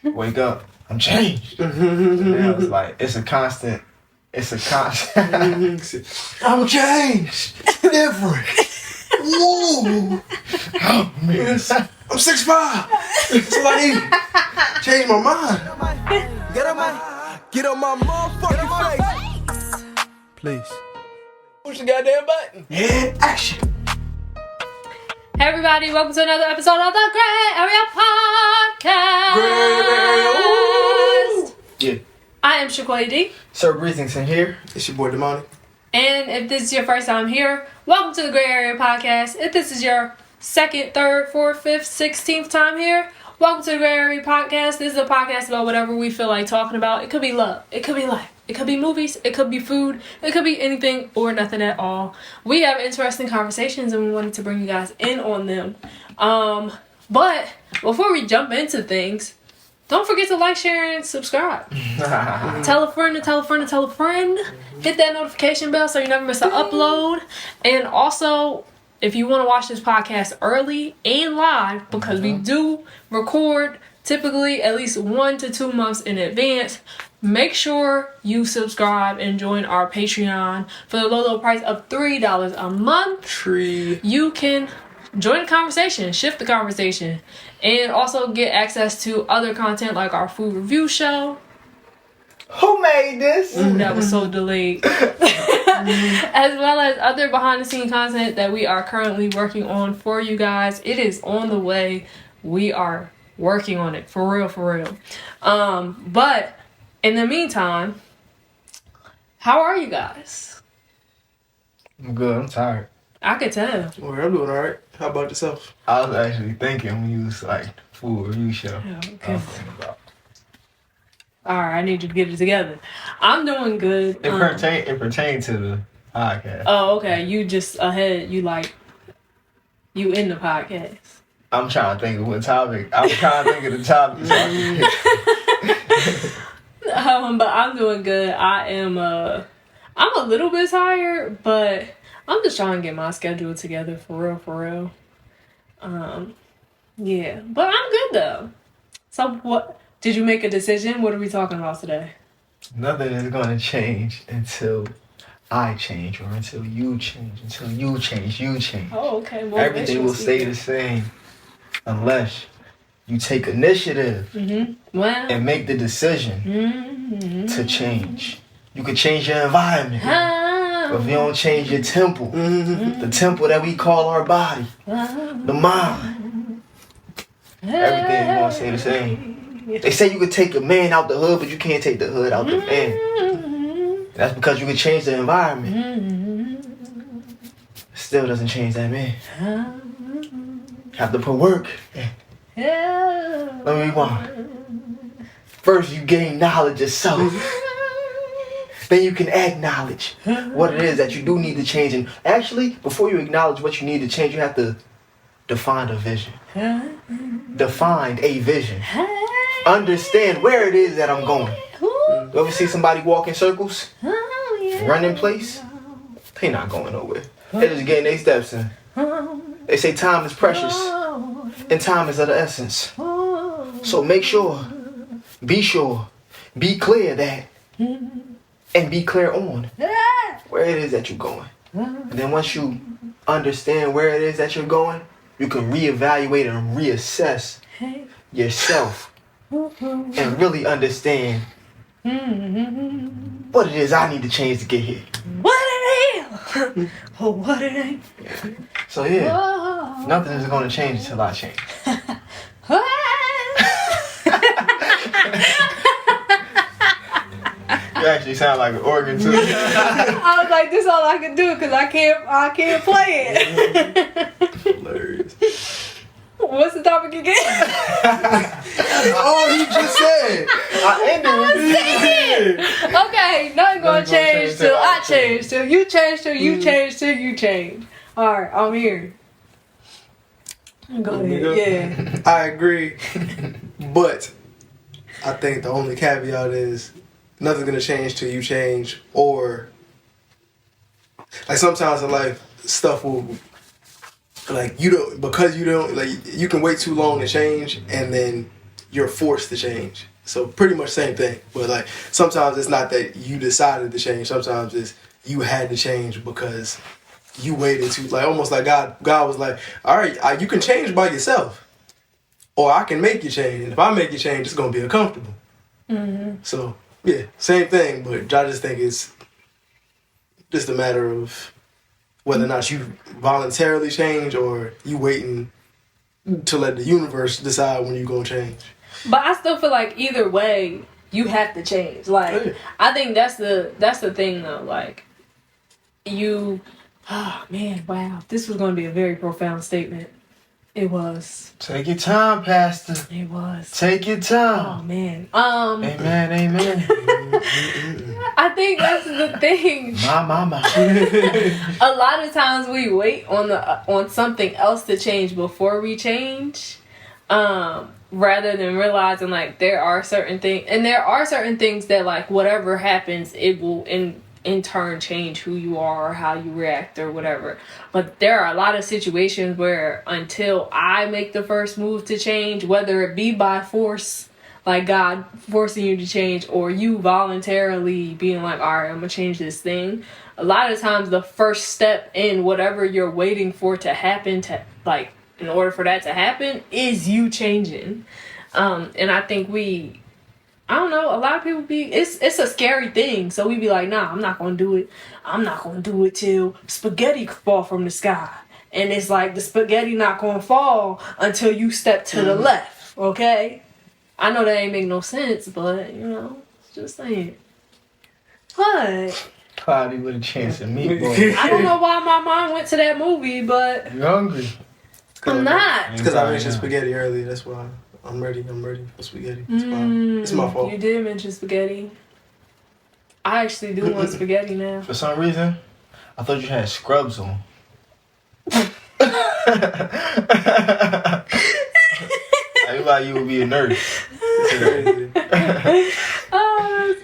wake up, I'm changed. And I was like, it's a constant. I'm changed. Different. Woo. Oh, man. I'm 6'5". That's all I need. Change my mind. Get on my motherfucking face. Please. Push the goddamn button. Yeah, action. Hey everybody, welcome to another episode of the Grae Area Podcast. Grae Area. Yeah. I am Shaquay D. Sir Breathington here. It's your boy Dopamine. And if this is your first time here, welcome to the Grae Area Podcast. If this is your second, third, fourth, fifth, 16th time here, welcome to the Grae Area Podcast. This is a podcast about whatever we feel like talking about. It could be love. It could be life. It could be movies. It could be food. It could be anything or nothing at all. We have interesting conversations and we wanted to bring you guys in on them. But before we jump into things, don't forget to like, share, and subscribe. Tell a friend to tell a friend to tell a friend. Hit that notification bell so you never miss an upload. And also, if you want to watch this podcast early and live, because we do record typically at least 1 to 2 months in advance, make sure you subscribe and join our Patreon for the low price of $3 a month. You can join the conversation, shift the conversation, and also get access to other content like our food review show. Who made this? Ooh, that was so delayed. As well as other behind the scene content that we are currently working on for you guys. It is on the way. We are working on it for real. But in the meantime, how are you guys? I'm good. I'm tired. I could tell. Well, I'm doing alright. How about yourself? I was actually thinking when you was like food review show. Yeah, okay. I was thinking about. Alright, I need you to get it together. I'm doing good. It pertained to the podcast. Oh, okay. You just ahead. You in the podcast. I'm trying to think of what topic. I'm trying to think of the topic. So But I'm doing good. I'm a little bit tired, but I'm just trying to get my schedule together for real. Yeah, but I'm good though. So what, did you make a decision? What are we talking about today? nothing is going to change until I change or until you change. Until you change. Oh, okay. Everything will stay the same unless you take initiative and make the decision to change. You can change your environment, but if you don't change your temple, the temple that we call our body, the mind, everything is going to stay the same. They say you could take a man out the hood, but you can't take the hood out the man. That's because you can change the environment. Still doesn't change that man. You have to put work. Let me rewind. First, you gain knowledge of self. Then you can acknowledge what it is that you do need to change. And actually, before you acknowledge what you need to change, you have to define a vision. Define a vision. Understand where it is that I'm going. You ever see somebody walk in circles? Run in place? They not going nowhere. They just getting their steps in. They say time is precious and time is of the essence. So make sure, be clear that, and be clear on where it is that you're going. And then once you understand where it is that you're going, you can reevaluate and reassess yourself and really understand what it is I need to change to get here. What it is? Oh, what it ain't. So yeah, nothing is going to change until I change. You actually sound like an organ too. I was like, this is all I can do because I can't play it. Hilarious. What's the topic again? Oh, he just said. I ended with you. Okay, nothing gonna change till I change, till you change, till you change, till you change. Alright, I'm here. Go ahead. Yeah. I agree. But I think the only caveat is nothing's gonna change till you change, or like sometimes in life stuff will like you don't like you can wait too long to change, and then you're forced to change. So pretty much same thing. But like sometimes it's not that you decided to change. Sometimes it's you had to change because you waited to, like, almost like God was like, all right, you can change by yourself, or I can make you change. And if I make you change, it's gonna be uncomfortable. Mm-hmm. So yeah, same thing. But I just think it's just a matter of whether or not you voluntarily change or you waiting to let the universe decide when you're gonna change. But I still feel like either way, you have to change. Like, I think that's the thing though. Like, oh man, wow, this was going to be a very profound statement. It was. Take your time, Pastor. It was. Take your time. Oh man. Amen. Amen. I think that's the thing. My. A lot of times we wait on something else to change before we change, rather than realizing like there are certain things that like whatever happens, it will in turn change who you are or how you react or whatever. But there are a lot of situations where until I make the first move to change, whether it be by force, like God forcing you to change, or you voluntarily being like, all right, I'm gonna change this thing. A lot of times the first step in whatever you're waiting for to happen, to like in order for that to happen, is you changing. And I think I don't know, a lot of people it's a scary thing. So we be like, nah, I'm not going to do it. I'm not going to do it till spaghetti fall from the sky. And it's like the spaghetti not going to fall until you step to the left, okay? I know that ain't make no sense, but, just saying. What? Cloudy with a chance of meatballs. I don't know why my mind went to that movie, but... You hungry? I'm not. It's because I mentioned spaghetti earlier, that's why. I'm ready for spaghetti. It's my fault. You did mention spaghetti. I actually do want spaghetti now. For some reason, I thought you had scrubs on. I like you would be a nurse.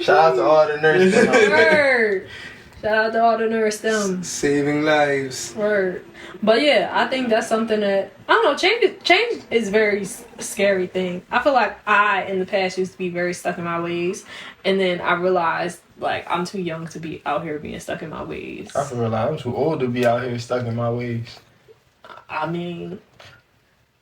Shout out to all the nurses. Word. Shout out to all the nurses. Saving lives. Word. But yeah, I think that's something that, I don't know, change is a very scary thing. I feel like I, in the past, used to be very stuck in my ways. And then I realized, like, I'm too young to be out here being stuck in my ways. I feel like I'm too old to be out here stuck in my ways. I mean...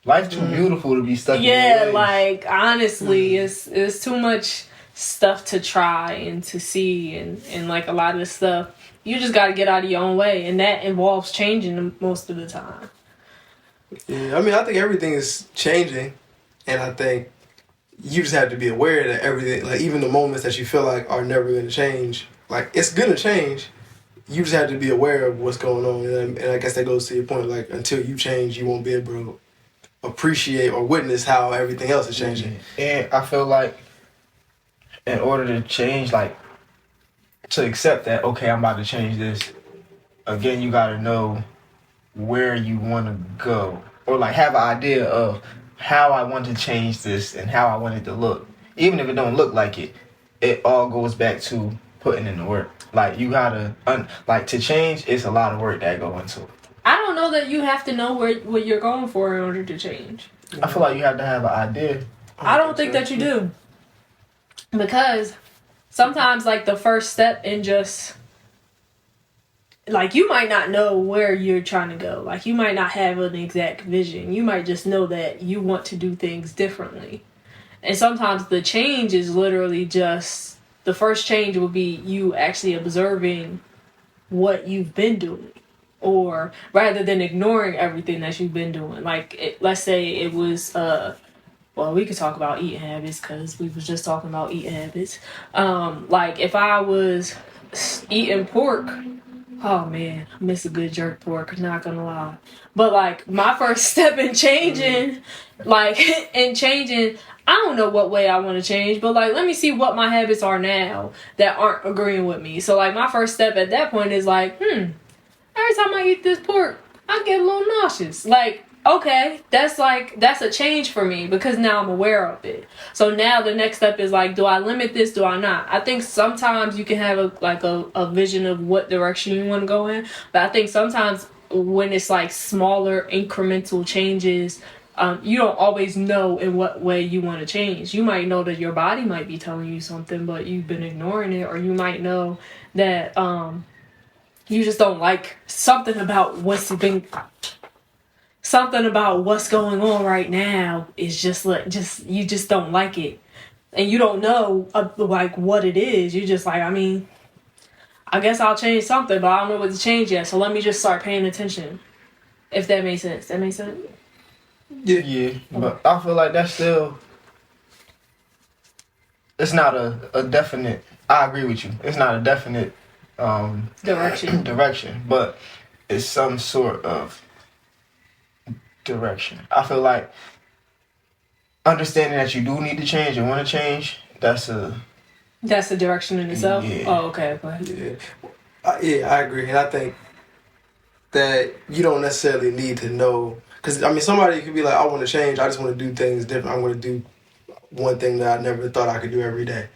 Life's too beautiful to be stuck in your ways. Yeah, like, honestly, it's too much stuff to try and to see. And like, a lot of this stuff, you just got to get out of your own way. And that involves changing most of the time. Yeah, I mean, I think everything is changing. And I think you just have to be aware that everything, like even the moments that you feel like are never going to change, like it's going to change. You just have to be aware of what's going on. And I guess that goes to your point, like until you change, you won't be able to appreciate or witness how everything else is changing. And I feel like in order to change, like to accept that, okay, I'm about to change this, again, you got to know where you want to go, or like have an idea of how I want to change this and how I want it to look. Even if it don't look like it, it all goes back to putting in the work. Like you gotta, to change, it's a lot of work that go into it. I don't know that you have to know what you're going for in order to change. I feel like you have to have an idea. I don't think that you do. Because sometimes, like, the first step in just... Like, you might not know where you're trying to go. Like, you might not have an exact vision. You might just know that you want to do things differently. And sometimes the change is literally just... The first change will be you actually observing what you've been doing. Or rather than ignoring everything that you've been doing. Like, let's say it was... Well, we could talk about eating habits because we was just talking about eating habits. Like, if I was eating pork... Oh, man, I miss a good jerk pork, not gonna lie. But, like, my first step in changing, I don't know what way I want to change, but, like, let me see what my habits are now that aren't agreeing with me. So, like, my first step at that point is, like, every time I eat this pork, I get a little nauseous. Like, okay, that's a change for me because now I'm aware of it. So now the next step is like, do I limit this? Do I not? I think sometimes you can have a vision of what direction you want to go in. But I think sometimes when it's like smaller incremental changes, you don't always know in what way you want to change. You might know that your body might be telling you something, but you've been ignoring it, or you might know that you just don't like something about what's going on right now is you just don't like it, and you don't know like what it is. You just like, I mean, I guess I'll change something, but I don't know what to change yet. So let me just start paying attention. If that makes sense. That makes sense? Yeah. But I feel like that's still, it's not a definite, I agree with you. It's not a definite direction, but it's some sort of direction. I feel like understanding that you do need to change and want to change, that's a direction in itself? Yeah. Oh, okay. Go ahead. Yeah, I agree. And I think that you don't necessarily need to know. Because, I mean, somebody could be like, I want to change. I just want to do things different. I want to do one thing that I never thought I could do every day.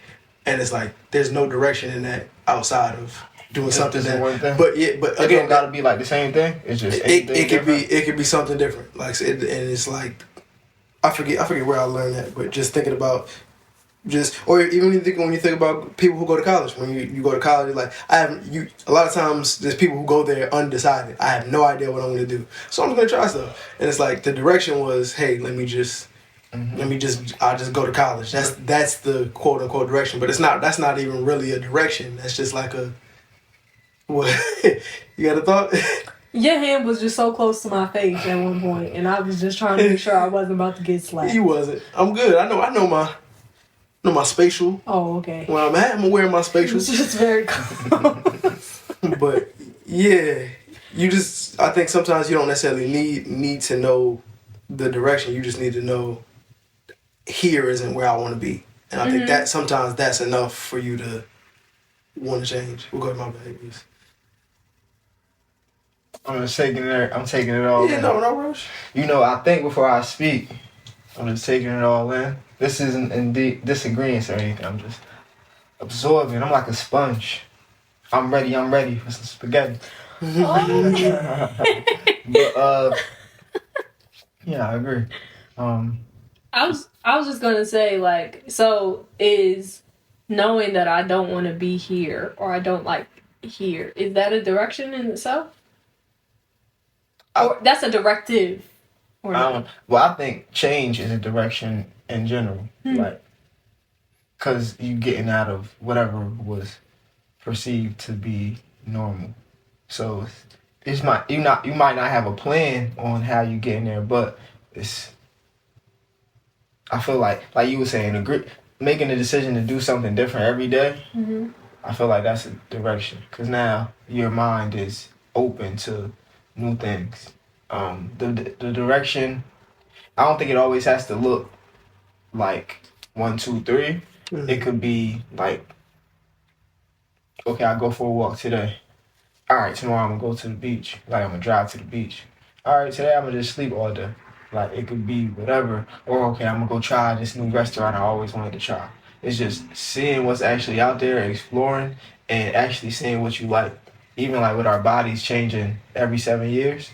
And it's like, there's no direction in that outside of doing something that. One thing. But yeah, but it again, don't gotta be like the same thing. It's just it could be something different. Like, and it's like, I forget where I learned that, but just thinking about or even when you think about people who go to college, when you go to college, like a lot of times there's people who go there undecided. I have no idea what I'm going to do, so I'm just going to try stuff. And it's like the direction was, hey, I'll just go to college. That's the quote unquote direction, but that's not even really a direction. That's just like what you got a thought? Your hand was just so close to my face at one point, and I was just trying to make sure I wasn't about to get slapped. You wasn't. I'm good. I know my spatial. Oh, okay. When I'm at, I'm wearing my spatial. It's just very close. But yeah, I think sometimes you don't necessarily need to know the direction. You just need to know here isn't where I want to be. And I think that sometimes that's enough for you to want to change. We'll go to my babies. I'm taking it all in. Yeah, no rush. You know, I think before I speak, I'm just taking it all in. This isn't in disagreement or anything. I'm just absorbing. I'm like a sponge. I'm ready for some spaghetti. Oh. But yeah, I agree. I was just gonna say, like, so is knowing that I don't want to be here or I don't like here, is that a direction in itself? Or that's a directive? Or not? Well, I think change is a direction in general, like, because you getting out of whatever was perceived to be normal. So you might not have a plan on how you get in there, but I feel like you were saying, making a decision to do something different every day. I feel like that's a direction, because now your mind is open to new things. The direction, I don't think it always has to look like 1, 2, 3. It could be like, okay, I'll go for a walk today. All right, tomorrow I'm gonna go to the beach. Like, I'm gonna drive to the beach. All right, today I'm gonna just sleep all day. Like, it could be whatever. Or, okay, I'm gonna go try this new restaurant I always wanted to try. It's just seeing what's actually out there, exploring, and actually seeing what you like. Even like with our bodies changing every 7 years,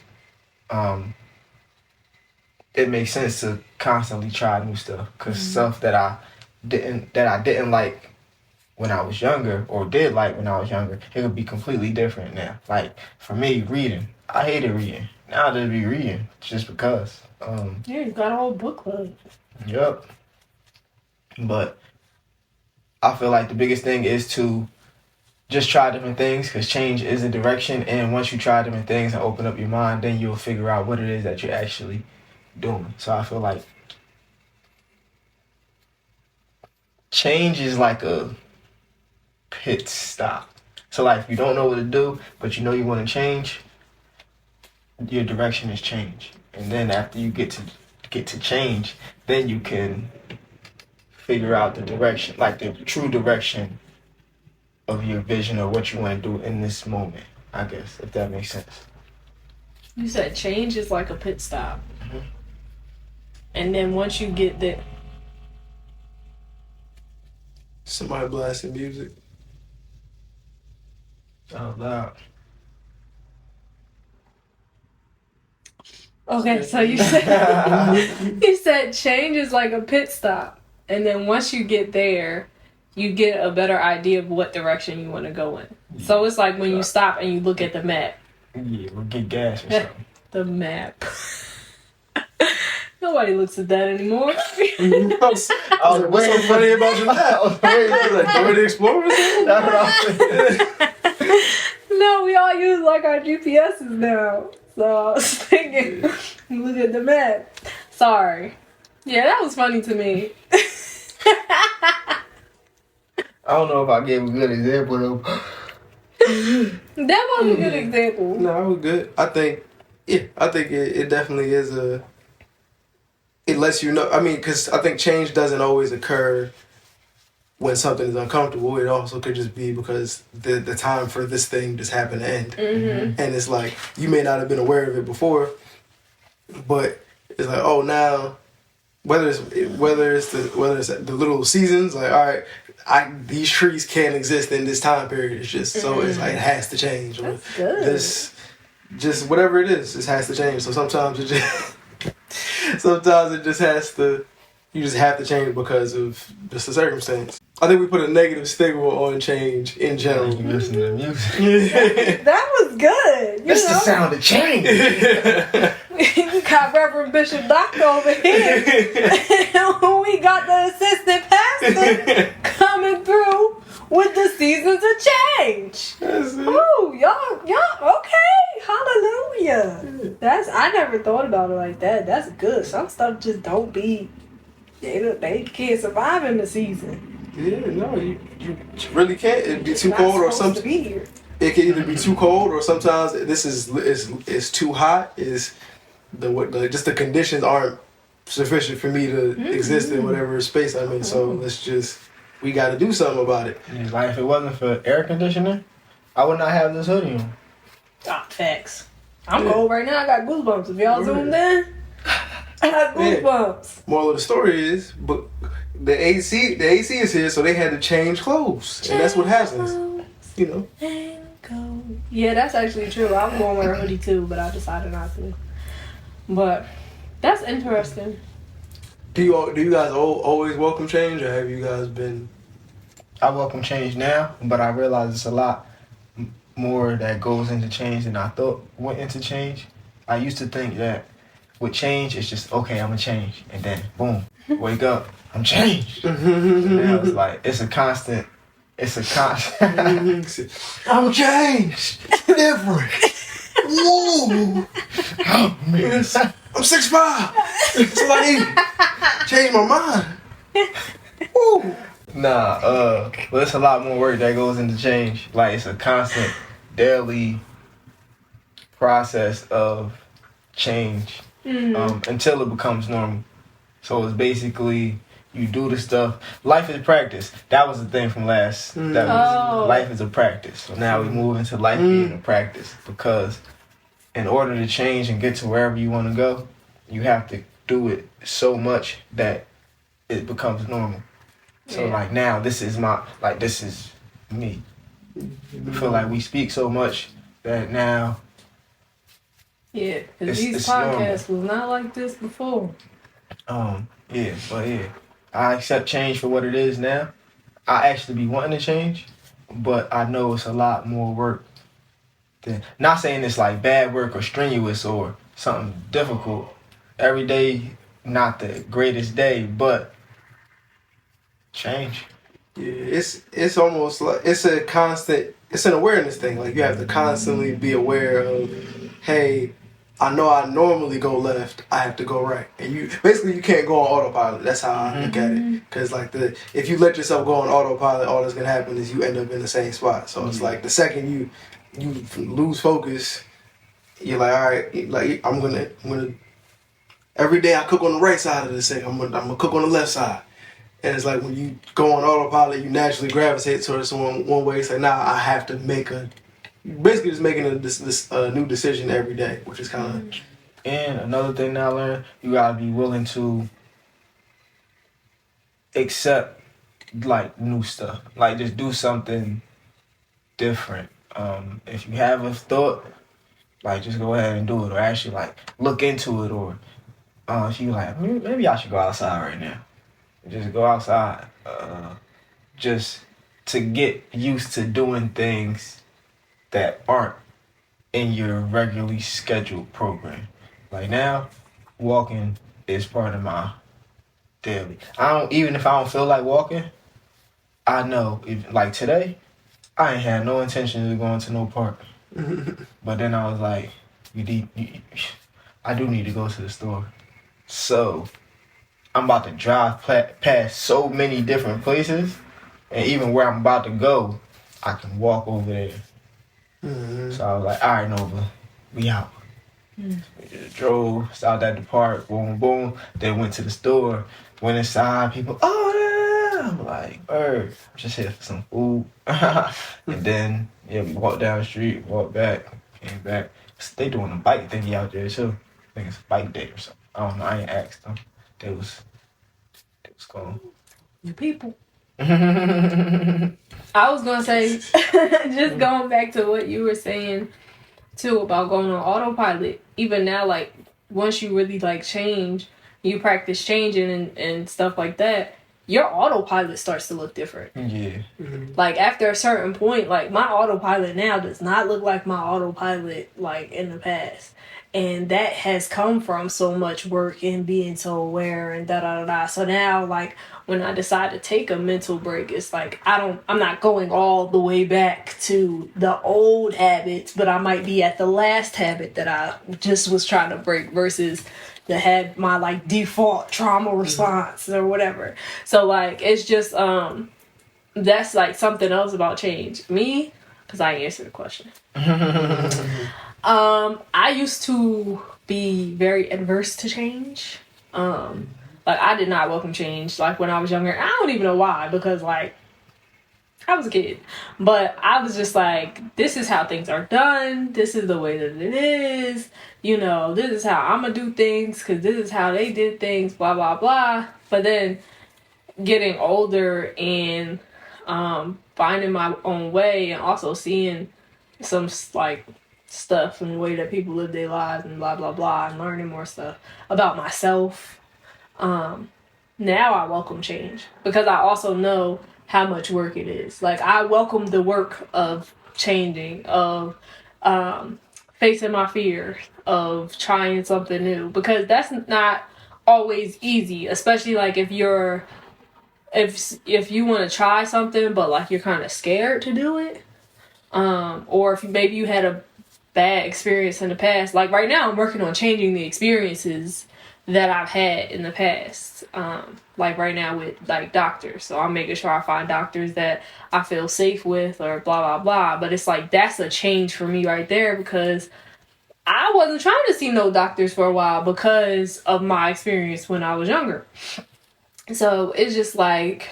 it makes sense to constantly try new stuff. Cause stuff that I didn't like when I was younger, or did like when I was younger, it could be completely different now. Like, for me, reading, I hated reading. Now I just be reading just because. Yeah, you got a whole book club. Yep. But I feel like the biggest thing is to just try different things, because change is a direction, and once you try different things and open up your mind, then you'll figure out what it is that you're actually doing. So I feel like change is like a pit stop. So like, if you don't know what to do, but you know you want to change, your direction is change. And then after you get to change, then you can figure out the direction, like the true direction of your vision or what you want to do in this moment, I guess, if that makes sense. You said change is like a pit stop. And then once you get there... Somebody blasting music. Out loud. Okay, so you said change is like a pit stop, and then once you get there, you get a better idea of what direction you want to go in. Yeah. So it's like when you stop and you look at the map. Yeah, we'll get gas or something. The map. Nobody looks at that anymore. What's so funny about your map? I was like, go to Explorer? That's what I'm saying. No, we all use like our GPSs now. So I was thinking, look at the map. Sorry. Yeah, that was funny to me. I don't know if I gave a good example though. That was a good example. No, it was good. I think it definitely is it lets you know. I mean, because I think change doesn't always occur when something is uncomfortable. It also could just be because the time for this thing just happened to end. Mm-hmm. And it's like, you may not have been aware of it before, but it's like, oh, now, whether it's the little seasons, like, all right, these trees can't exist in this time period. It's just, so it's like, it has to change. That's good. Just whatever it is, it has to change. So sometimes it just has to, you just have to change because of just the circumstance. I think we put a negative stigma on change in general. You listen to the music. That was good. That's the sound of change. You got Reverend Bishop Doctor over here. We got the assistant pastor coming through with the seasons of change. Ooh, y'all, okay. Hallelujah. I never thought about it like that. That's good. Some stuff just don't be, they can't survive in the season. Yeah, no, you really can't. It'd be too cold or something. It can either be too cold or sometimes this is too hot. Is just the conditions aren't sufficient for me to exist in whatever space I'm in. So we got to do something about it. Yeah, like if it wasn't for air conditioning, I would not have this hoodie on. Facts. I'm cold right now. I got goosebumps. If y'all zoomed in, I got goosebumps. Moral of the story is, but the AC is here, so they had to change clothes, and that's what happens. You know. Yeah, that's actually true. I was gonna wear a hoodie too, but I decided not to. But that's interesting. Do you guys always welcome change, or have you guys been? I welcome change now, but I realize it's a lot more that goes into change than I thought went into change. I used to think that with change, it's just, okay, I'm gonna change, and then boom, wake up, I'm changed. And now it's like it's a constant. I'm changed, different. Woo! Oh man, I'm 6'5". Somebody changed my mind. Woo! Nah, but it's a lot more work that goes into change. Like it's a constant, daily process of change until it becomes normal. So it's basically you do the stuff. Life is practice. That was the thing from last. Life is a practice. So now we move into life being a practice because in order to change and get to wherever you want to go, you have to do it so much that it becomes normal. So like now, this is me. I feel like we speak so much that now. Yeah, because these podcasts was not like this before. I accept change for what it is now. I actually be wanting to change, but I know it's a lot more work. Not saying it's like bad work or strenuous or something difficult. Every day, not the greatest day, but change. Yeah, it's almost like it's an awareness thing. Like you have to constantly be aware of, hey, I know I normally go left, I have to go right. And you can't go on autopilot. That's how I look at it. Because if you let yourself go on autopilot, all that's gonna happen is you end up in the same spot. So it's like the second you lose focus, you're like, all right, like I'm gonna every day I cook on the right side of the sink. I'm gonna cook on the left side. And it's like when you go on autopilot, you naturally gravitate towards one way. It's like, nah, I have to basically just making a new decision every day, which is kind of. And another thing that I learned, you gotta be willing to accept like new stuff, like just do something different. If you have a thought, like just go ahead and do it, or actually like look into it, or she was like, maybe I should go outside right now. Just go outside, just to get used to doing things that aren't in your regularly scheduled program. Like now, walking is part of my daily. Even if I don't feel like walking, I know if like today, I ain't had no intention of going to no park. But then I was like, I do need to go to the store. So I'm about to drive past so many different places, and even where I'm about to go, I can walk over there. So I was like, all right, Nova, we out. We just drove, stopped at the park, boom, boom. Then went to the store, went inside. People, I'm like, I'm just here for some food. And then, we walked down the street, walked back, came back. They doing a bike thingy out there too. I think it's a bike day or something. I don't know. I ain't asked them. They was going. You people. I was gonna say, just going back to what you were saying too about going on autopilot. Even now, like once you really like change, you practice changing and stuff like that, your autopilot starts to look different. Yeah. Like after a certain point, like my autopilot now does not look like my autopilot like in the past. And that has come from so much work and being so aware and da-da-da-da. So now, like, when I decide to take a mental break, it's like, I'm not going all the way back to the old habits, but I might be at the last habit that I just was trying to break versus that had my, like, default trauma response or whatever. So, like, it's just, that's, like, something else about change. Me, because I answered the question. I used to be very adverse to change. Like I did not welcome change. Like when I was younger, I don't even know why, because like I was a kid, but I was just like, this is how things are done. This is the way that it is. You know, this is how I'm gonna do things because this is how they did things. Blah blah blah. But then getting older and finding my own way and also seeing some like stuff and the way that people live their lives and blah blah blah and learning more stuff about myself. Now I welcome change because I also know how much work it is. Like I welcome the work of changing, of facing my fear, of trying something new, because that's not always easy, especially like if you want to try something but like you're kind of scared to do it, or if maybe you had a bad experience in the past. Like right now I'm working on changing the experiences that I've had in the past, like right now with like doctors. So I'm making sure I find doctors that I feel safe with or blah blah blah. But it's like that's a change for me right there, because I wasn't trying to see no doctors for a while because of my experience when I was younger. So it's just like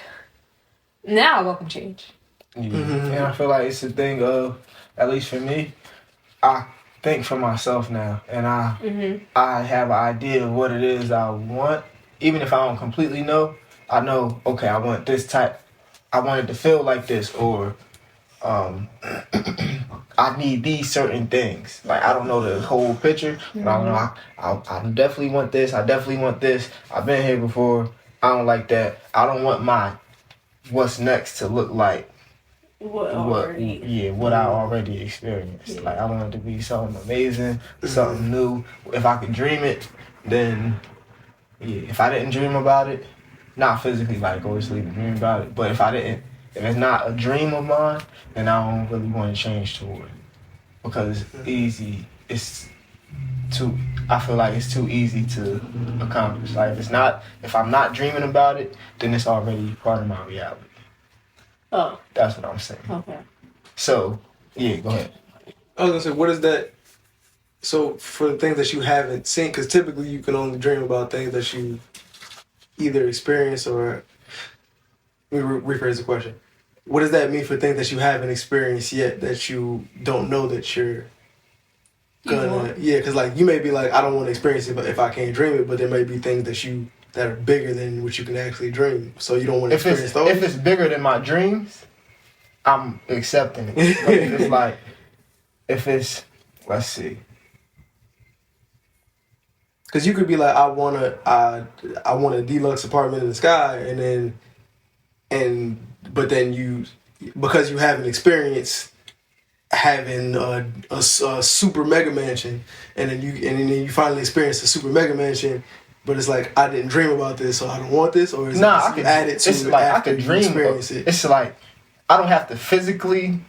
now I welcome change. And I feel like it's a thing of, at least for me, I think for myself now, and I have an idea of what it is I want. Even if I don't completely know, I know, okay, I want this type, I want it to feel like this, or I need these certain things. Like, I don't know the whole picture, but I know I definitely want this, I definitely want this. I've been here before, I don't like that. I don't want my what's next to look like what I already experienced. Yeah. Like I want it to be something amazing, something new. If I could dream it, then if I didn't dream about it, not physically like go to sleep and dream about it, but if it's not a dream of mine, then I don't really want to change toward it, because it's easy. I feel like it's too easy to accomplish. Like if I'm not dreaming about it, then it's already part of my reality. Oh. That's what I'm saying. Okay. So, go ahead. I was going to say, what is that? So, for the things that you haven't seen, because typically you can only dream about things that you either experience or... Let me rephrase the question. What does that mean for things that you haven't experienced yet that you don't know that you're gonna... Yeah, because like you may be like, I don't want to experience it but if I can't dream it, but there may be things that are bigger than what you can actually dream. So you don't want to experience those? If it's bigger than my dreams, I'm accepting it. But if it's let's see. Because you could be like, I want a deluxe apartment in the sky, but then because you haven't experienced having a super mega mansion, and then you finally experience a super mega mansion, but it's like, I didn't dream about this, so I don't want this, or is I could add it to it's like I could dream experience it. It's like I don't have to physically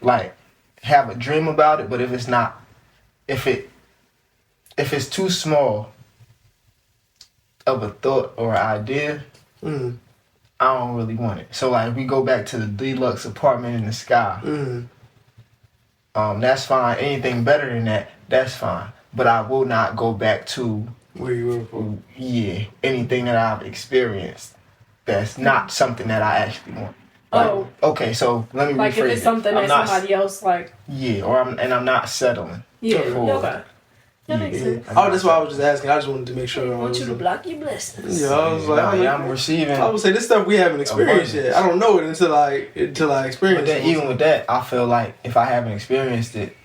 like have a dream about it, but if it's too small of a thought or idea, I don't really want it. So like, we go back to the deluxe apartment in the sky. That's fine. Anything better than that, that's fine. But I will not go back to where you were before. Yeah, anything that I've experienced that's not something that I actually want. Like, okay, so let me rephrase it. Like if it's something that somebody else like. Yeah, I'm not settling. Yeah. Okay. That makes sense. Oh, that's why I was just asking. I just wanted to make sure. I want you to block your blessings. Yeah, I was like, I'm receiving. I would say this stuff we haven't experienced yet. I don't know it until I experience it. But it. Even with that, I feel like if I haven't experienced it,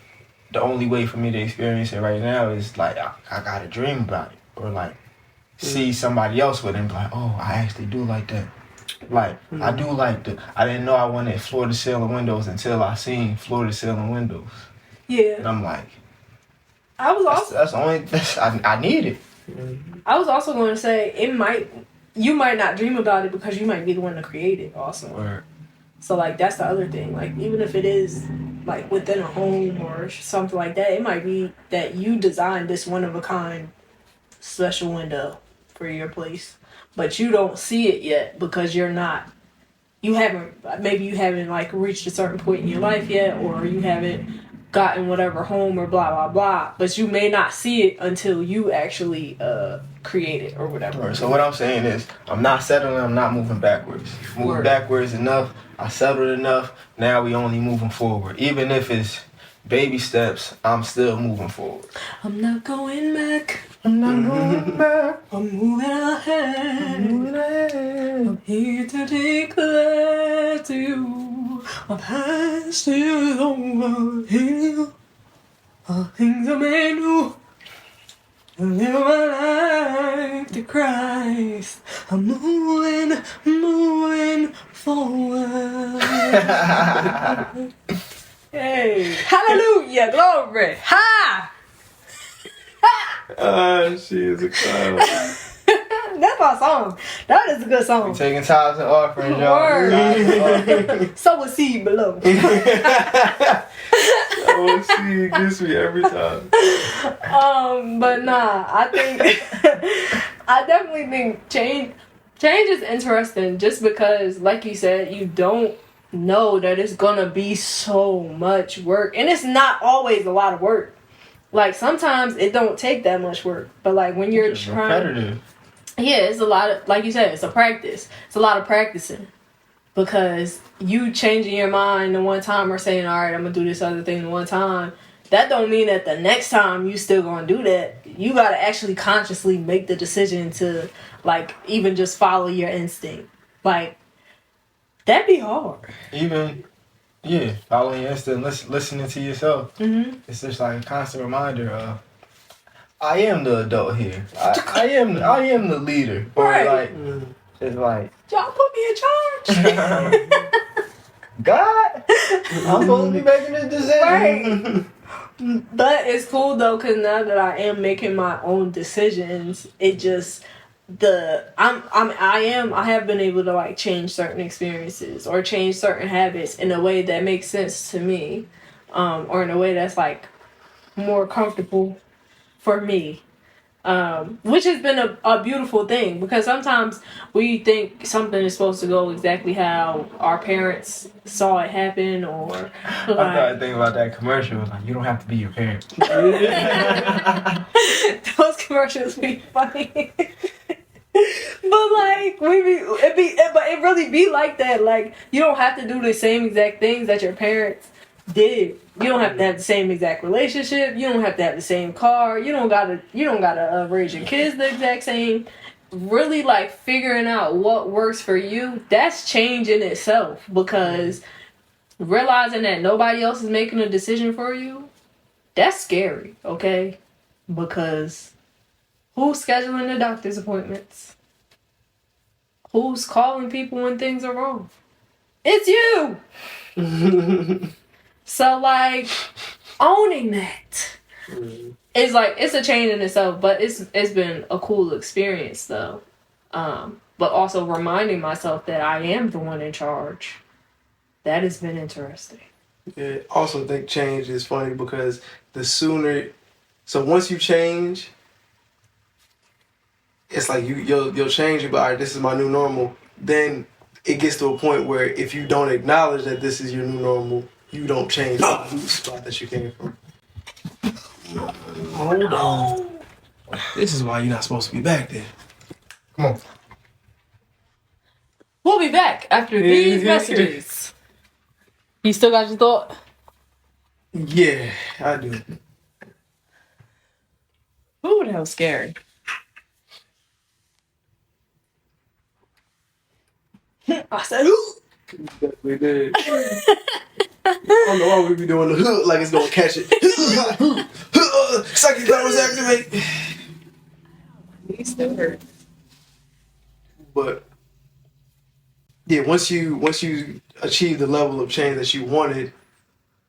the only way for me to experience it right now is like I gotta dream about it, or like see somebody else with it and be like, oh, I actually do like that. Like I do like I didn't know I wanted floor to ceiling windows until I seen floor to ceiling windows. Yeah. And I'm like, I was also I need it. I was also going to say you might not dream about it because you might be the one to create it also. Word. So like that's the other thing. Like even if it is like within a home or something like that, it might be that you designed this one of a kind special window for your place, but you don't see it yet because you haven't like reached a certain point in your life yet, or you haven't gotten whatever home or blah blah blah, but you may not see it until you actually create it or whatever. Right, so what I'm saying is, I'm not settling, I'm not moving backwards. Moving backwards enough, I settled enough, now we only moving forward. Even if it's baby steps, I'm still moving forward. I'm not going back. I'm not going back. I'm moving ahead. I'm here to declare to you, my past is over here. All things are made new. I live my life to Christ. I'm moving forward. Hey, hallelujah, glory, ha! She is a clown. That's my song. That is a good song. We're taking tithes and offerings, y'all. Sow a seed below. Oh, she gets me every time. But nah, I definitely think change is interesting just because, like you said, you don't know that it's gonna be so much work, and it's not always a lot of work. Like sometimes it don't take that much work, but like when you're trying, repetitive. Yeah, it's a lot of, like you said, it's a practice. It's a lot of practicing because you changing your mind the one time or saying, all right, I'm gonna do this other thing the one time. That don't mean that the next time you still gonna do that. You gotta actually consciously make the decision to like even just follow your instinct. Like that'd be hard. Yeah, following your instinct, listening to yourself. Mm-hmm. It's just like a constant reminder of, I am the adult here. I am the leader. Or right. Like, it's like, y'all put me in charge. God, I'm supposed to be making this decision. Right. But it's cool though, cause now that I am making my own decisions, it just I have been able to like change certain experiences or change certain habits in a way that makes sense to me, or in a way that's like more comfortable for me, which has been a beautiful thing because sometimes we think something is supposed to go exactly how our parents saw it happen, or like, I started thinking about that commercial. Like, you don't have to be your parent. Those commercials be funny. But like but it really be like that. Like you don't have to do the same exact things that your parents did. You don't have to have the same exact relationship. You don't have to have the same car. You don't gotta raise your kids the exact same. Really like figuring out what works for you. That's change in itself because realizing that nobody else is making a decision for you. That's scary. Okay. Because who's scheduling the doctor's appointments? Who's calling people when things are wrong? It's you! So, like, owning that. It's like, it's a change in itself, but it's been a cool experience, though. But also reminding myself that I am the one in charge. That has been interesting. Yeah, I also think change is funny because the sooner... So once you change, it's like you'll change, but all right, this is my new normal. Then it gets to a point where if you don't acknowledge that this is your new normal, you don't change the spot that you came from. Hold on. This is why you're not supposed to be back there. Come on. We'll be back after these messages. You still got your thought? Yeah, I do. Ooh, that was scary. I said, ooh. We did. I don't know why we be doing the hook like it's gonna catch it. Psychic powers activate. He still hurt. But yeah, once you achieve the level of change that you wanted,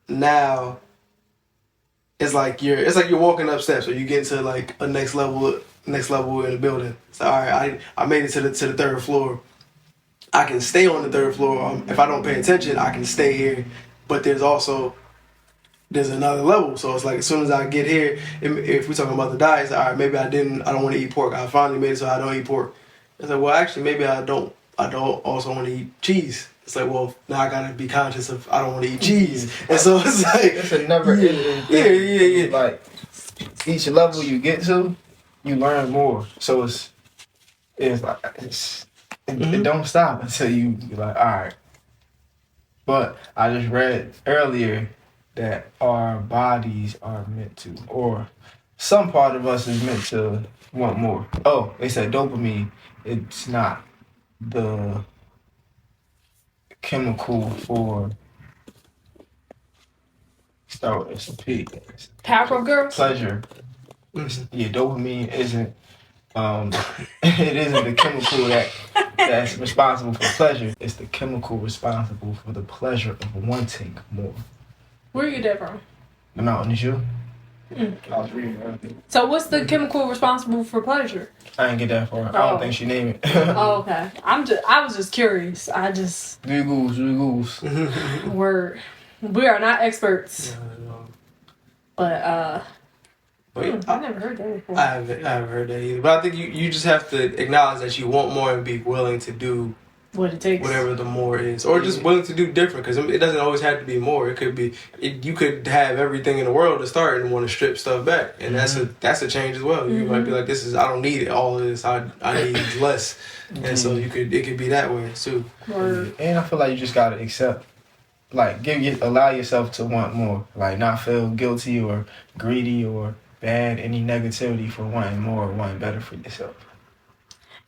now it's like you're walking up steps, or you get to like a next level in the building. So all right, I made it to the third floor. I can stay on the third floor. If I don't pay attention, I can stay here. But there's another level. So it's like as soon as I get here, if we're talking about the diet, all right, maybe I don't want to eat pork. I finally made it so I don't eat pork. It's like, well, actually, maybe I don't also want to eat cheese. It's like, well, now I gotta be conscious of I don't want to eat cheese. And so it's like It's a never ending thing. Yeah. Like each level you get to, you learn more. So it don't stop until you're like, all right. But I just read earlier that our bodies are meant to, or some part of us is meant to want more. Oh, they said dopamine. It's not the chemical for start with a P. Powerpuff Girls? Pleasure. Yeah, dopamine isn't it isn't the chemical that's responsible for pleasure. It's the chemical responsible for the pleasure of wanting more. Where you get that from? The Mountain Dew. I was reading earlier. So what's the chemical responsible for pleasure? I didn't get that far. I don't think she named it. Oh, okay. I was just curious. Do goose. We are not experts. But I never heard that before. I haven't heard that either. But I think you just have to acknowledge that you want more and be willing to do what it takes, whatever the more is, or just willing to do different. Because it doesn't always have to be more. It could be you could have everything in the world to start and want to strip stuff back, and that's a change as well. You might be like, I don't need all of this. I need less, and so it could be that way too. And I feel like you just gotta accept. Like, allow yourself to want more. Like, not feel guilty or greedy or bad, any negativity for wanting more or wanting better for yourself.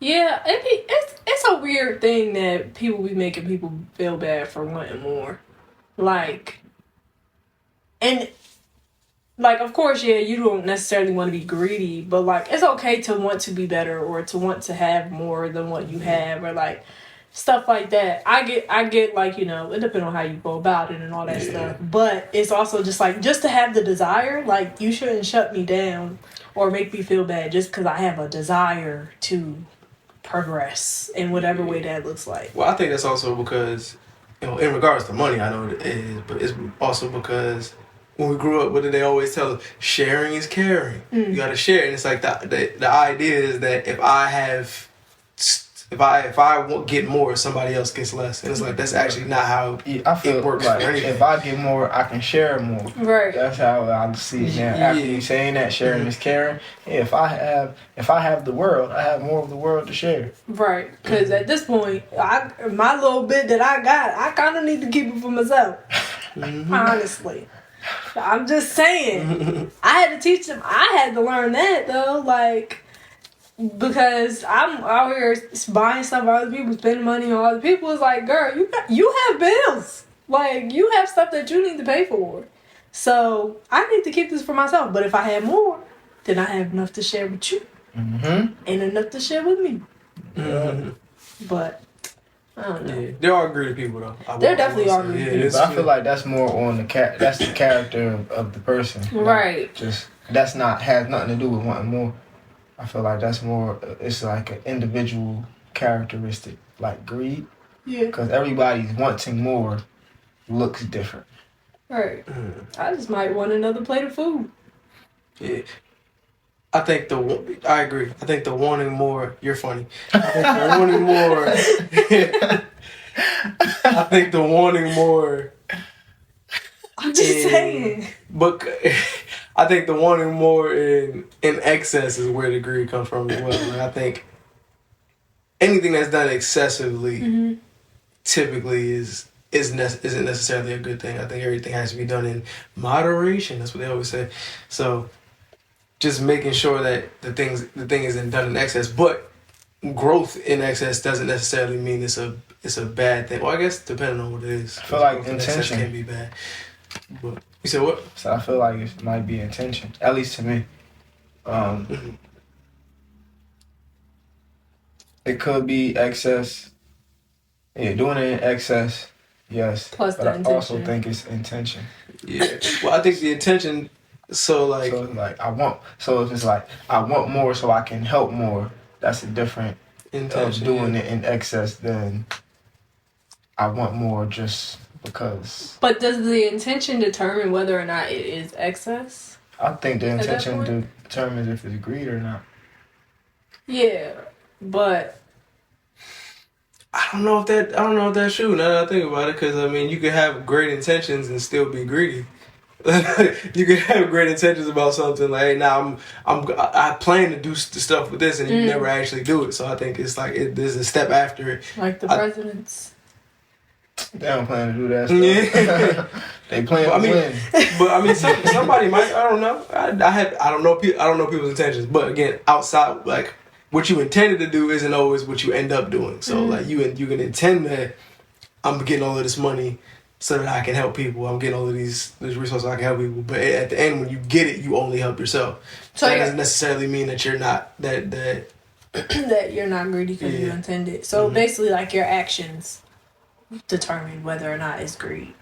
Yeah, it's a weird thing that people be making people feel bad for wanting more. Like, of course, yeah, you don't necessarily want to be greedy, but, like, it's okay to want to be better or to want to have more than what you have, or, like, stuff like that. I get like, it depends on how you go about it and all that stuff. But it's also just like, just to have the desire, like, you shouldn't shut me down or make me feel bad just because I have a desire to progress in whatever way that looks like. Well, I think that's also because, in regards to money, I know it is, but it's also because when we grew up, what did they always tell us? Sharing is caring. You got to share. And it's like the idea is that if I get more, somebody else gets less, and it's like that's actually not how it works. Like if I get more, I can share more. Right. That's how I see it now. After you saying that, sharing is caring. Yeah, if I have the world, I have more of the world to share. Right. Because at this point, my little bit that I got, I kind of need to keep it for myself. Honestly. I'm just saying. I had to teach them. I had to learn that though. Like. Because I'm out here buying stuff for other people, spending money on other people. It's like, girl, you have bills. Like, you have stuff that you need to pay for. So, I need to keep this for myself. But if I had more, then I have enough to share with you. And enough to share with me. But I don't know. Yeah, there are greedy people though. There definitely are greedy people. But I feel like that's more on that's the character of the person. Right. Just has nothing to do with wanting more. I feel like that's more. It's like an individual characteristic, like greed. Yeah. Because everybody's wanting more looks different. Right. I just might want another plate of food. Yeah. I agree. I think the wanting more, you're funny. I think the wanting more, I think the wanting more. I'm just saying. But I think the wanting more in excess is where the greed comes from as well. Like, I think anything that's done excessively typically isn't necessarily a good thing. I think everything has to be done in moderation. That's what they always say. So just making sure that the thing isn't done in excess, but growth in excess doesn't necessarily mean it's a bad thing. Well, I guess depending on what it is. I feel like intention can be bad. But you said what? So I feel like it might be intention, at least to me. It could be excess. Yeah, doing it in excess, yes. Plus but the I intention. also think it's intention. Yeah. Well, I think the intention. So if it's like I want more so I can help more, that's a different intention of doing it in excess than I want more just because. But does the intention determine whether or not it is excess? I think the intention determines if it's greed or not. Yeah, but I don't know if that's true. Now that I think about it, because I mean, you could have great intentions and still be greedy. You could have great intentions about something like, hey, now I plan to do the stuff with this, and you never actually do it. So I think it's like there's a step after it. Like the presidents. They don't plan to do that stuff. Yeah. They plan to win. But I mean, somebody might. I don't know. I don't know people's intentions. But again, outside, like what you intended to do isn't always what you end up doing. So like you can intend that I'm getting all of this money so that I can help people. I'm getting all of these resources so I can help people. But at the end, when you get it, you only help yourself. So that doesn't necessarily mean that you're not that that you're not greedy because you intend it. So basically, like your actions determine whether or not it's greed.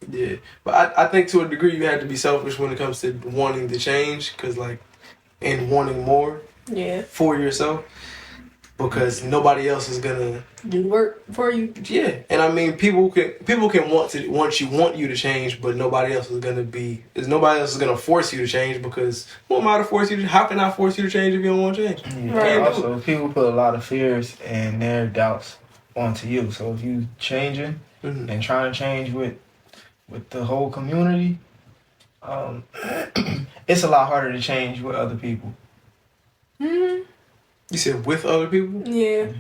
Yeah, but I think to a degree you have to be selfish when it comes to wanting to change, and wanting more. Yeah. For yourself, because nobody else is gonna do work for you. Yeah, and I mean people can want you to change, but nobody else is gonna force you to change, because who am I to force you to? How can I force you to change if you don't want to change? Yeah. Right. Also, people put a lot of fears and their doubts onto you. So if you changing and trying to change with the whole community, it's a lot harder to change with other people. You said with other people? Yeah.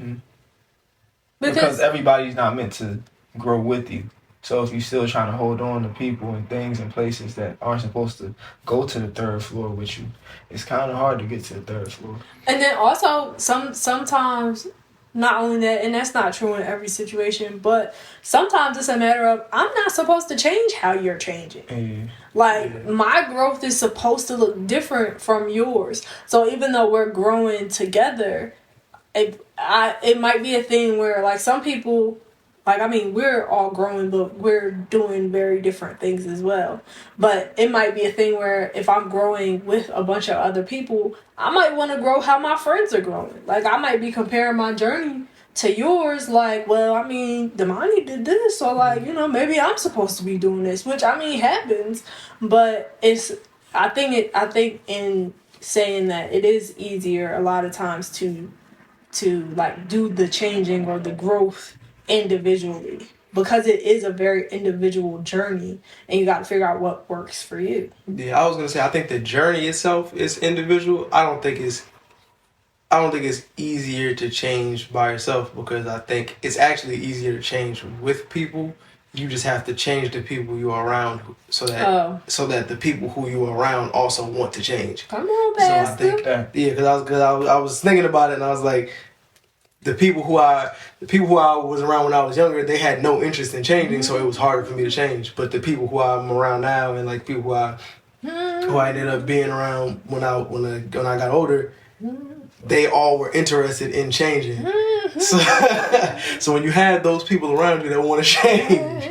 Because everybody's not meant to grow with you. So if you're still trying to hold on to people and things and places that aren't supposed to go to the third floor with you, it's kind of hard to get to the third floor. And then also sometimes, not only that, and that's not true in every situation, but sometimes it's a matter of, I'm not supposed to change how you're changing. Yeah. My growth is supposed to look different from yours. So even though we're growing together, it might be a thing where, like, some people, like, I mean, we're all growing, but we're doing very different things as well. But it might be a thing where if I'm growing with a bunch of other people, I might want to grow how my friends are growing. Like, I might be comparing my journey to yours, like, well, I mean, Damani did this, so, like, you know, maybe I'm supposed to be doing this, which, I mean, happens, but I think in saying that it is easier a lot of times to like do the changing or the growth individually, because it is a very individual journey and you got to figure out what works for you. Yeah, I was gonna say, I think the journey itself is individual. I don't think it's easier to change by yourself, because I think it's actually easier to change with people. You just have to change the people you are around so that the people who you are around also want to change. Come on, Pastor. So I think because I was thinking about it, and I was like, the people who I was around when I was younger, they had no interest in changing, so it was harder for me to change. But the people who I'm around now, and like people who I who I ended up being around when I got older, they all were interested in changing. So when you have those people around you that want to change,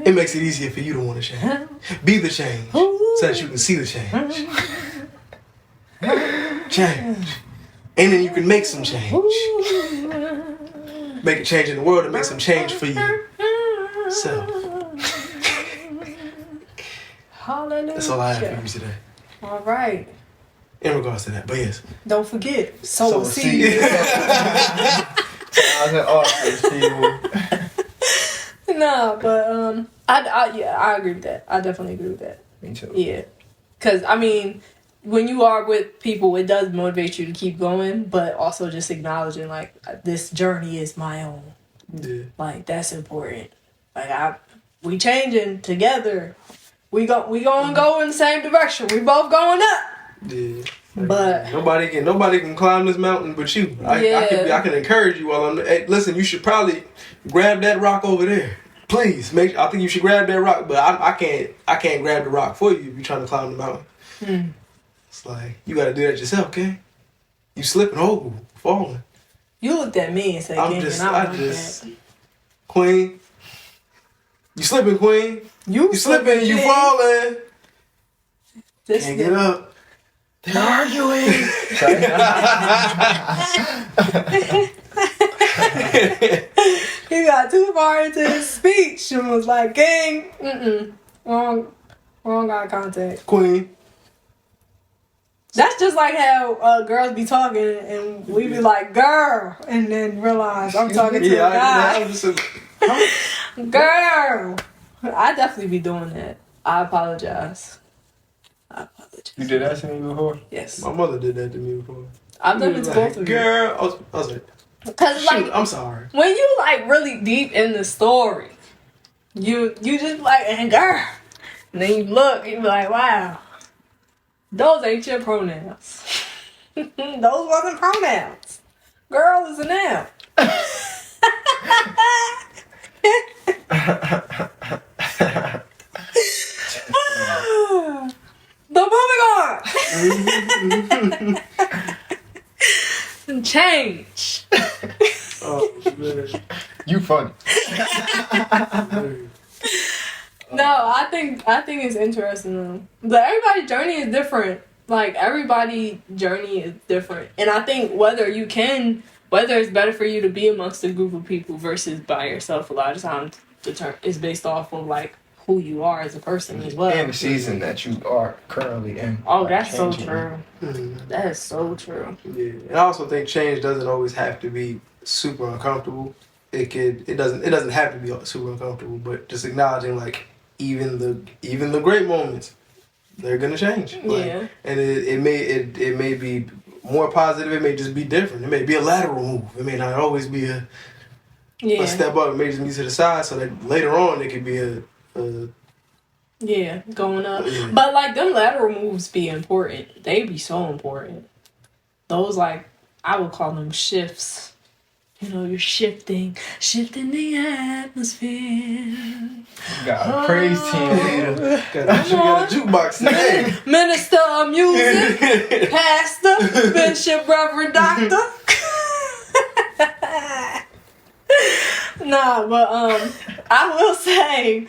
it makes it easier for you to want to change. Be the change so that you can see the change. Change. And then you can make some change. Make a change in the world and make some change for you. So hallelujah. That's all I have for you today. All right. In regards to that, but yes. Don't forget, sow a seed. No, but I agree with that. I definitely agree with that. Me too. Yeah, because I mean, when you are with people, it does motivate you to keep going, but also just acknowledging like this journey is my own. Yeah. Like that's important. Like we changing together. We gonna go in the same direction. We both going up. Yeah. But nobody can climb this mountain but you. I can encourage you while I'm. Hey, listen, you should probably grab that rock over there. Please, I think you should grab that rock, but I can't grab the rock for you if you're trying to climb the mountain. It's like you got to do that yourself, okay? You slipping, falling. You looked at me and said, I just, Queen. You slipping, Queen. You slipping, you falling. Can't get up. They're arguing. He got too far into his speech and was like, "Gang, wrong eye contact." Queen. That's just like how girls be talking and we be like, "Girl," and then realize I'm talking to a guy. Girl. I definitely be doing that. I apologize. You did that to me before? Yes. My mother did that to me before. I've done it to both of you. Girl, I was like, because like, I'm sorry. When you like really deep in the story, you just like, and girl, and then you look, and you be like, wow, those ain't your pronouns. Those wasn't pronouns. Girl is a noun. But moving on. Change. Oh, man. You funny. No, I think it's interesting though. But everybody's journey is different. Like everybody's journey is different, and I think whether it's better for you to be amongst a group of people versus by yourself, a lot of times is based off of like who you are as a person as well. And the season that you are currently in. Oh, that's so true. That is so true. Yeah, and I also think change doesn't always have to be super uncomfortable. It doesn't have to be super uncomfortable, but just acknowledging like even the great moments, they're gonna change. Like, yeah. And it may be more positive. It may just be different. It may be a lateral move. It may not always be a step up. It may just be to the side, so that later on it could be a going up. Yeah. But like them lateral moves be important. They be so important. Those like I would call them shifts. You know, you're shifting the atmosphere. You got a praise team leader. Got a jukebox today. Minister of music, pastor, bishop, reverend, doctor. Nah, but I will say,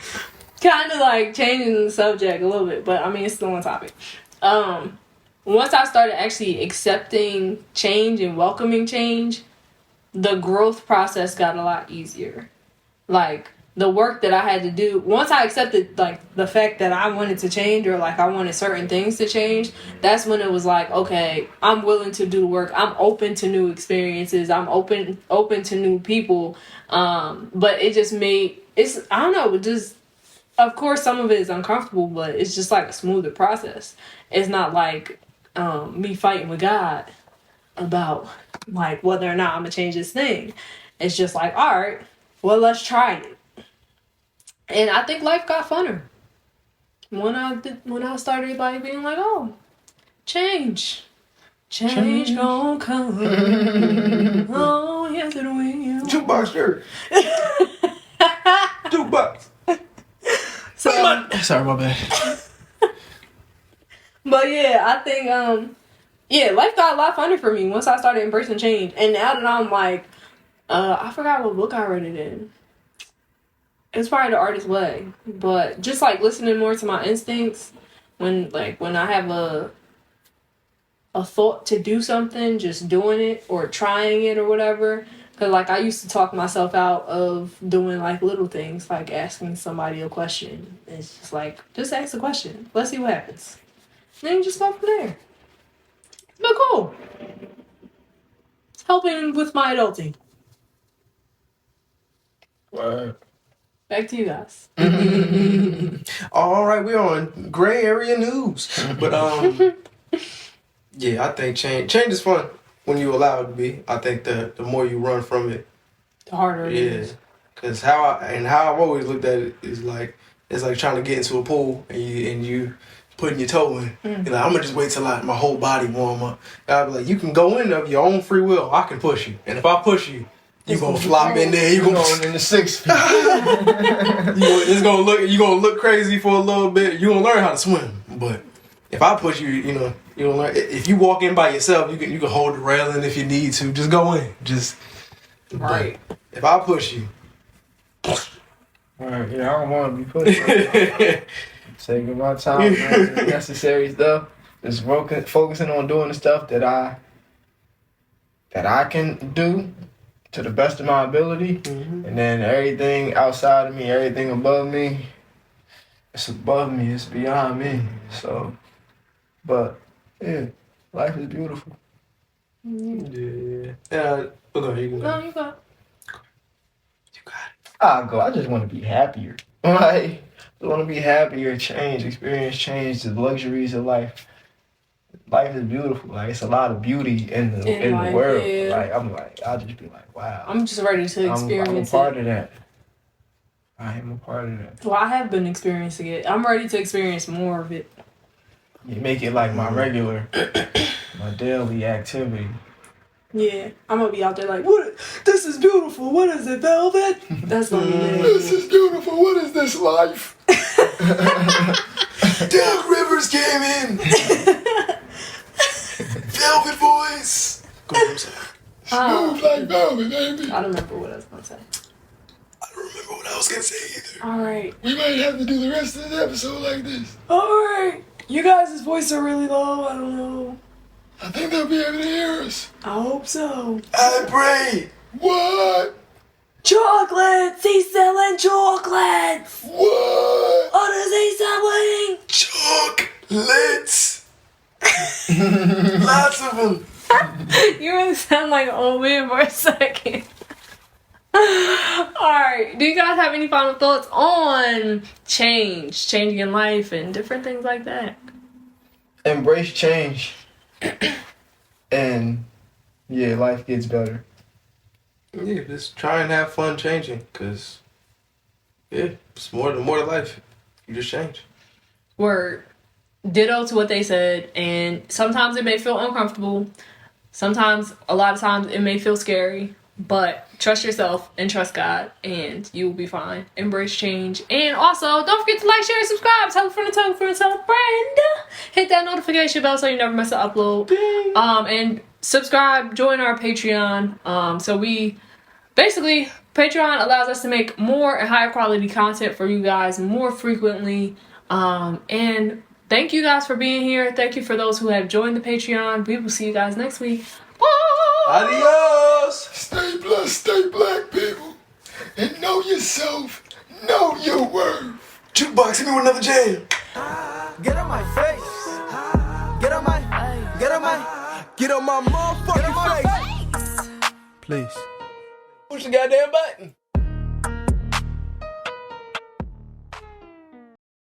kind of like changing the subject a little bit, but I mean it's still on topic. Once I started actually accepting change and welcoming change, the growth process got a lot easier. Like the work that I had to do, once I accepted like the fact that I wanted to change or like I wanted certain things to change, that's when it was like, okay, I'm willing to do the work. I'm open to new experiences. I'm open to new people. But it just I don't know, just of course some of it is uncomfortable, but it's just like a smoother process. It's not like me fighting with God about like whether or not I'm gonna change this thing. It's just like, all right, well, let's try it. And I think life got funner when I started like being like, oh, change gonna come. Oh yes it will. Jukebox shirt. Jukebox. So sorry, my bad. But yeah, I think life got a lot funner for me once I started embracing change. And now that I'm like, I forgot what book I read it in. It's probably The Artist's Way. But just like listening more to my instincts when I have a thought to do something, just doing it or trying it or whatever. Because like I used to talk myself out of doing like little things, like asking somebody a question. It's just like, just ask a question. Let's see what happens. And then you just go from there. But cool. It's helping with my adulting. Right. Back to you guys. All right, we're on Grae Area news. But yeah, I think change is fun when you allow it to be. I think the more you run from it, The harder it is. Because how I've always looked at it is like it's like trying to get into a pool and you putting your toe in. You're like, I'm gonna just wait till my whole body warm up. And I'll be like, you can go in of your own free will. I can push you, and if I push you, you gonna flop in there. You Going in the 6 feet. You're gonna look crazy for a little bit. You gonna learn how to swim, but if I push you, you gonna learn. If you walk in by yourself, you can hold the railing if you need to. Just go in. Right. But if I push you, Alright, yeah, I don't want to be pushed. Taking my time, man. Necessary stuff. Just focusing on doing the stuff that I can do to the best of my ability, and then everything outside of me, everything above me, it's above me, it's beyond me. So, but yeah, life is beautiful. yeah. Okay, you can go. No, you go. You got it. I'll go. I just want to be happier. Like, I want to be happier, experience change, the luxuries of life. Life is beautiful. Like, it's a lot of beauty in the life, world. yeah. I'll just be like, wow. I'm just ready to experience I'm a part of that. I am a part of that. Well, I have been experiencing it. I'm ready to experience more of it. You make it like my regular, my daily activity. Yeah, I'm gonna be out there like, what? This is beautiful. What is it, velvet? That's gonna be it. This is beautiful. What is this life? Doug Rivers came in. Velvet voice. Go ahead, I'm sorry. Smooth like velvet, baby. I don't remember what I was gonna say. I don't remember what I was gonna say either. All right. We might have to do the rest of the episode like this. All right. You guys' voices are really low. I don't know. I think they'll be able to hear us. I hope so. I pray. What? Chocolates! He's selling chocolates! What? What is he selling? Chocolates. Lots of them. You really sound like an old man for a second. Alright, do you guys have any final thoughts on changing in life and different things like that? Embrace change. And yeah, life gets better. Yeah, just try and have fun changing, cause yeah, it's more to life. You just change. Word. Ditto to what they said, and sometimes it may feel uncomfortable. Sometimes, a lot of times, it may feel scary. But trust yourself and trust God, and you will be fine. Embrace change. And also, don't forget to like, share, and subscribe. Tell a friend, tell a friend, tell a friend. Hit that notification bell so you never miss an upload. Ding. And subscribe, join our Patreon. So we basically, Patreon allows us to make more and higher quality content for you guys more frequently. And thank you guys for being here. Thank you for those who have joined the Patreon. We will see you guys next week. Bye! Adios. Stay blessed, stay black, people. And know yourself, know your worth. Jukebox, hit me with another jam. Get on my face. Get on my motherfucking face. Please. Push the goddamn button.